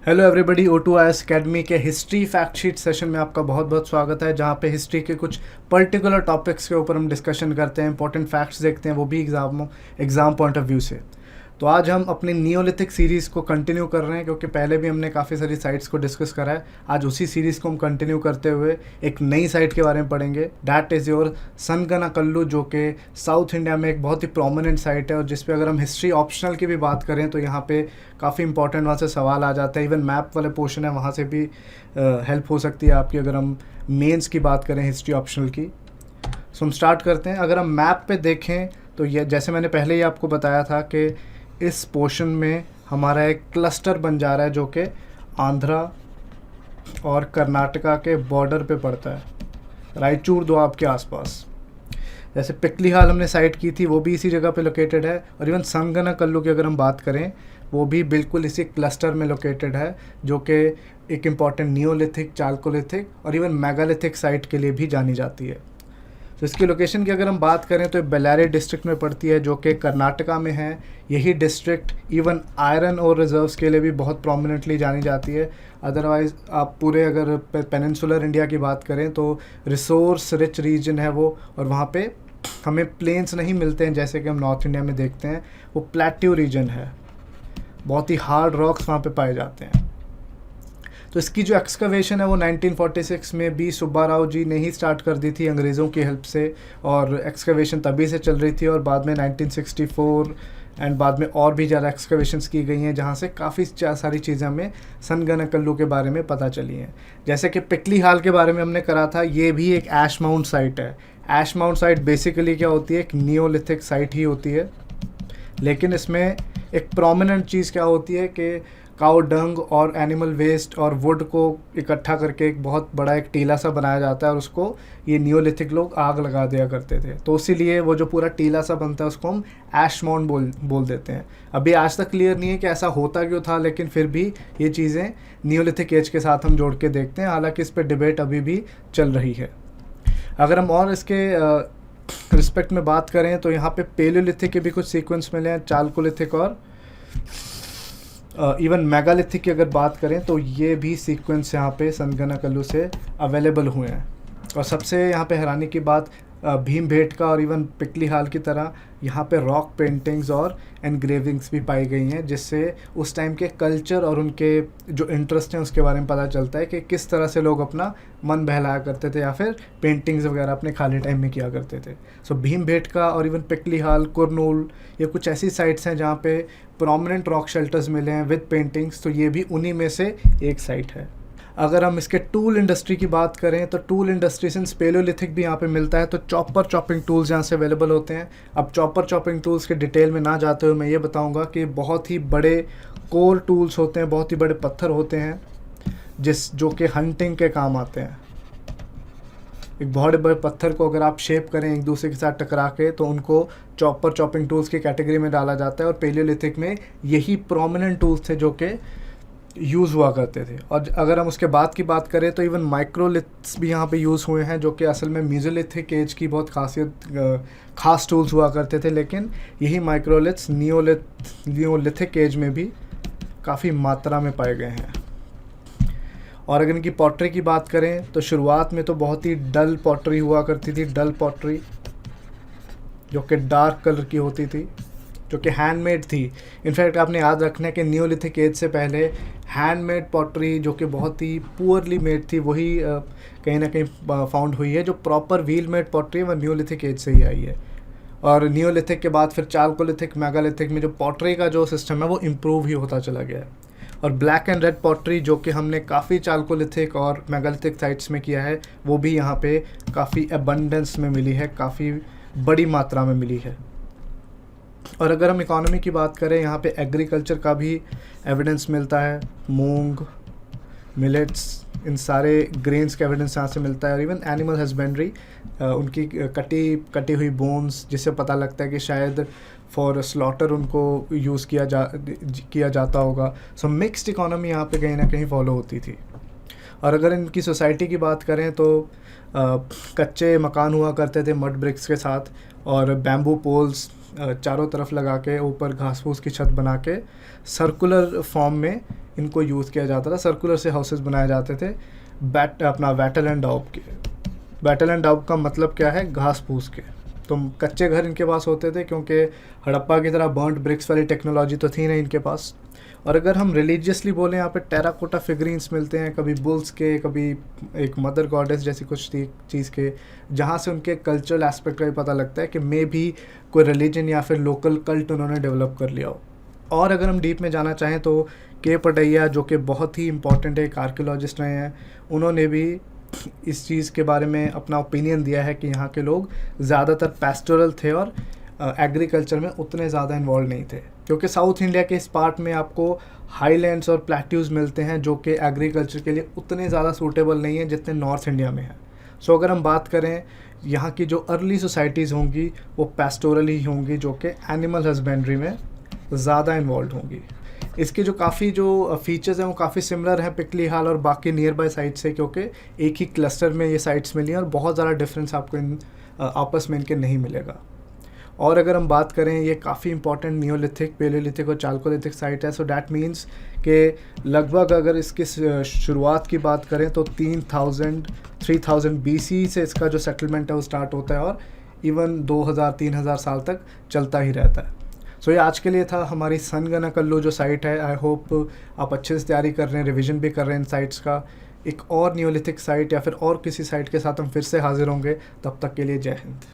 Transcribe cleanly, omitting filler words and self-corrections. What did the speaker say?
Hello everybody, O2IS academy के history fact sheet session में आपका बहुत बहुत स्वागत है, जहाँ पे हिस्ट्री के कुछ पर्टिकुलर टॉपिक्स के ऊपर हम डिस्कशन करते हैं, इंपॉर्टेंट फैक्ट्स देखते हैं, वो भी एग्ज़ाम पॉइंट ऑफ व्यू से। तो आज हम अपनी नियोलिथिक सीरीज़ को कंटिन्यू कर रहे हैं, क्योंकि पहले भी हमने काफ़ी सारी साइट्स को डिस्कस करा है। आज उसी सीरीज़ को हम कंटिन्यू करते हुए एक नई साइट के बारे में पढ़ेंगे, डैट इज़ योर सनगनाकल्लू, जो कि साउथ इंडिया में एक बहुत ही प्रोमिनेंट साइट है और जिस पे अगर हम हिस्ट्री ऑप्शनल की भी बात करें तो यहाँ पे काफ़ी इंपॉर्टेंट वहाँ से सवाल आ जाता है। इवन मैप वाले पोर्शन है, वहाँ से भी हेल्प हो सकती है आपकी, अगर हम मेंस की बात करें हिस्ट्री ऑप्शनल की। सो हम स्टार्ट करते हैं। अगर हम मैप पे देखें तो ये, जैसे मैंने पहले ही आपको बताया था कि इस पोर्शन में हमारा एक क्लस्टर बन जा रहा है जो कि आंध्रा और कर्नाटका के बॉर्डर पे पड़ता है, रायचूर दोआब के आसपास। जैसे पिकलीहाल हमने साइट की थी, वो भी इसी जगह पे लोकेटेड है। और इवन संगनाकल्लू की अगर हम बात करें, वो भी बिल्कुल इसी क्लस्टर में लोकेटेड है, जो कि एक इम्पॉर्टेंट नियोलिथिक, चालकोलिथिक और इवन मेगालिथिक साइट के लिए भी जानी जाती है। तो इसकी लोकेशन की अगर हम बात करें तो बेल्लारी डिस्ट्रिक्ट में पड़ती है, जो कि कर्नाटका में है। यही डिस्ट्रिक्ट इवन आयरन और रिजर्व्स के लिए भी बहुत प्रोमिनेंटली जानी जाती है। अदरवाइज़ आप पूरे अगर पेनिनसुलर इंडिया की बात करें तो रिसोर्स रिच रीजन है वो, और वहाँ पे हमें प्लेन्स नहीं मिलते हैं जैसे कि हम नॉर्थ इंडिया में देखते हैं। वो प्लेट्यू रीजन है, बहुत ही हार्ड रॉक्स वहाँ पे पाए जाते हैं। तो इसकी जो एक्सकवेशन है वो 1946 में बी सुब्बा राव जी ने ही स्टार्ट कर दी थी अंग्रेज़ों की हेल्प से, और एक्सकवेशन तभी से चल रही थी। और बाद में 1964 एंड बाद में और भी ज़्यादा एक्सकवेशंस की गई हैं, जहाँ से काफ़ी सारी चीज़ें हमें सनगनाकल्लू के बारे में पता चली हैं। जैसे कि पिकलीहाल के बारे में हमने करा था, ये भी एक ऐश माउंट साइट है। ऐश माउंट साइट बेसिकली क्या होती है, एक नियोलिथिक साइट ही होती है, लेकिन इसमें एक प्रोमिनेंट चीज़ क्या होती है कि काउ डंग और एनिमल वेस्ट और वुड को इकट्ठा करके एक बहुत बड़ा एक टीला सा बनाया जाता है, और उसको ये नियोलिथिक लोग आग लगा दिया करते थे। तो इसीलिए वो जो पूरा टीला सा बनता है उसको हम ऐश माउंट बोल देते हैं। अभी आज तक क्लियर नहीं है कि ऐसा होता क्यों था, लेकिन फिर भी ये चीज़ें नियोलिथिक एज के साथ हम जोड़ के देखते हैं। हालांकि इस पर डिबेट अभी भी चल रही है। अगर हम और इसके रिस्पेक्ट में बात करें तो यहाँ पे पेलियोलिथिक के भी कुछ सीक्वेंस मिले हैं, चालकोलिथिक और इवन मेगालिथिक की अगर बात करें तो ये भी सीक्वेंस यहाँ पे सनगनाकल्लू से अवेलेबल हुए हैं। और सबसे यहाँ पे हैरानी की बात, भीमबेटका और इवन पिकलीहाल की तरह यहाँ पे रॉक पेंटिंग्स और एनग्रेविंग्स भी पाई गई हैं, जिससे उस टाइम के कल्चर और उनके जो इंटरेस्ट हैं उसके बारे में पता चलता है कि किस तरह से लोग अपना मन बहलाया करते थे या फिर पेंटिंग्स वगैरह अपने खाली टाइम में किया करते थे। सो भीमबेटका और इवन पिकलीहाल, कुरनूल, ये कुछ ऐसी साइट्स हैं जहाँ पे प्रोमिनेंट रॉक शेल्टर्स मिले हैं विद पेंटिंग्स, तो ये भी उन्हीं में से एक साइट है। अगर हम इसके टूल इंडस्ट्री की बात करें तो टूल इंडस्ट्री सिंस पेलियोलिथिक भी यहाँ पे मिलता है, तो चॉपर चॉपिंग टूल्स यहाँ से अवेलेबल होते हैं। अब चॉपर चॉपिंग टूल्स के डिटेल में ना जाते हुए मैं ये बताऊँगा कि बहुत ही बड़े कोर टूल्स होते हैं, बहुत ही बड़े पत्थर होते हैं जो कि हंटिंग के काम आते हैं। एक बहुत बड़े पत्थर को अगर आप शेप करें एक दूसरे के साथ टकरा के, तो उनको चॉपर चॉपिंग टूल्स की कैटेगरी में डाला जाता है। और पेलियोलिथिक में यही प्रोमिनेंट टूल्स थे जो कि यूज़ हुआ करते थे। और अगर हम उसके बाद की बात करें तो इवन माइक्रोलिथ्स भी यहाँ पे यूज़ हुए हैं, जो कि असल में मेसोलिथिक एज की बहुत खास टूल्स हुआ करते थे, लेकिन यही माइक्रोलिथ्स नियोलिथिक एज में भी काफ़ी मात्रा में पाए गए हैं। और अगर इनकी पॉटरी की बात करें तो शुरुआत में तो बहुत ही डल पॉटरी हुआ करती थी, डल पॉटरी जो कि डार्क कलर की होती थी, जो कि हैंडमेड थी। इनफैक्ट आपने याद रखना है कि नियोलिथिक एज से पहले हैंडमेड पॉटरी जो कि बहुत ही पुअरली मेड थी, वही कहीं ना कहीं फाउंड हुई है। जो प्रॉपर व्हील मेड पॉटरी है वह नियोलिथिक एज से ही आई है। और नियोलिथिक के बाद फिर चालकोलिथिक, मेगालिथिक में जो पॉटरी का जो सिस्टम है वो इम्प्रूव ही होता चला गया है। और ब्लैक एंड रेड पॉटरी जो कि हमने काफ़ी चालकोलिथिक और मेगालिथिक साइट्स में किया है, वो भी यहाँ पे काफ़ी एबंडेंस में मिली है, काफ़ी बड़ी मात्रा में मिली है। और अगर हम इकोनॉमी की बात करें, यहाँ पे एग्रीकल्चर का भी एविडेंस मिलता है। मूंग, मिलेट्स, इन सारे ग्रेन्स का एविडेंस यहाँ से मिलता है। और इवन एनिमल हस्बेंड्री, उनकी कटी हुई बोन्स, जिससे पता लगता है कि शायद फॉर स्लॉटर उनको यूज़ किया जाता होगा। सो मिक्स्ड इकोनॉमी यहाँ पे कहीं ना कहीं फॉलो होती थी। और अगर इनकी सोसाइटी की बात करें तो कच्चे मकान हुआ करते थे मड ब्रिक्स के साथ, और बैम्बू पोल्स चारों तरफ लगा के ऊपर घास फूस की छत बना के सर्कुलर फॉर्म में इनको यूज़ किया जाता था। सर्कुलर से हाउसेस बनाए जाते थे अपना वैटल एंड डाउब के। वैटल एंड डाउब का मतलब क्या है? घास फूस के। तो कच्चे घर इनके पास होते थे क्योंकि हड़प्पा की तरह बर्न्ड ब्रिक्स वाली टेक्नोलॉजी तो थी नहीं इनके पास। और अगर हम रिलीजियसली बोलें, यहाँ पे टेराकोटा फिगरीन्स मिलते हैं, कभी बुल्स के, कभी एक मदर गॉडेस जैसी कुछ चीज़ के, जहाँ से उनके कल्चरल एस्पेक्ट का भी पता लगता है कि मे भी कोई रिलीजन या फिर लोकल कल्ट उन्होंने डेवलप कर लिया हो। और अगर हम डीप में जाना चाहें तो के पटैया, जो कि बहुत ही इंपॉर्टेंट एक आर्कियोलॉजिस्ट रहे हैं, उन्होंने भी इस चीज़ के बारे में अपना ओपिनियन दिया है कि यहाँ के लोग ज़्यादातर पैस्टोरल थे और एग्रीकल्चर में उतने ज़्यादा इन्वॉल्व नहीं थे, क्योंकि साउथ इंडिया के इस पार्ट में आपको हाईलैंड्स और प्लेट्यूज़ मिलते हैं जो कि एग्रीकल्चर के लिए उतने ज़्यादा सूटेबल नहीं हैं जितने नॉर्थ इंडिया में हैं। सो अगर हम बात करें, यहाँ की जो अर्ली सोसाइटीज़ होंगी वो पैस्टोरल ही होंगी, जो कि एनिमल हस्बेंड्री में ज़्यादा इन्वॉल्व होंगी। इसके जो काफ़ी जो फीचर्स हैं वो काफ़ी सिमिलर हैं पिकली हाल और बाकी नियर बाय साइट से, क्योंकि एक ही क्लस्टर में ये साइट्स मिली हैं और बहुत ज़्यादा डिफरेंस आपको इन आपस में इनके नहीं मिलेगा। और अगर हम बात करें, ये काफ़ी इंपॉर्टेंट नियोलिथिक, पेलियोलिथिक और चाल्कोलिथिक साइट है। सो डैट मीन्स कि लगभग अगर इसकी शुरुआत की बात करें तो 3000 BC से इसका जो सेटलमेंट है वो स्टार्ट होता है और इवन 2000-3000 साल तक चलता ही रहता है। सो ये आज के लिए था हमारी सनगनाकल्लू जो साइट है। आई होप आप अच्छे से तैयारी कर रहे हैं, रिवीजन भी कर रहे हैं इन साइट्स का। एक और नियोलिथिक साइट या फिर और किसी साइट के साथ हम फिर से हाजिर होंगे। तब तक के लिए जय हिंद।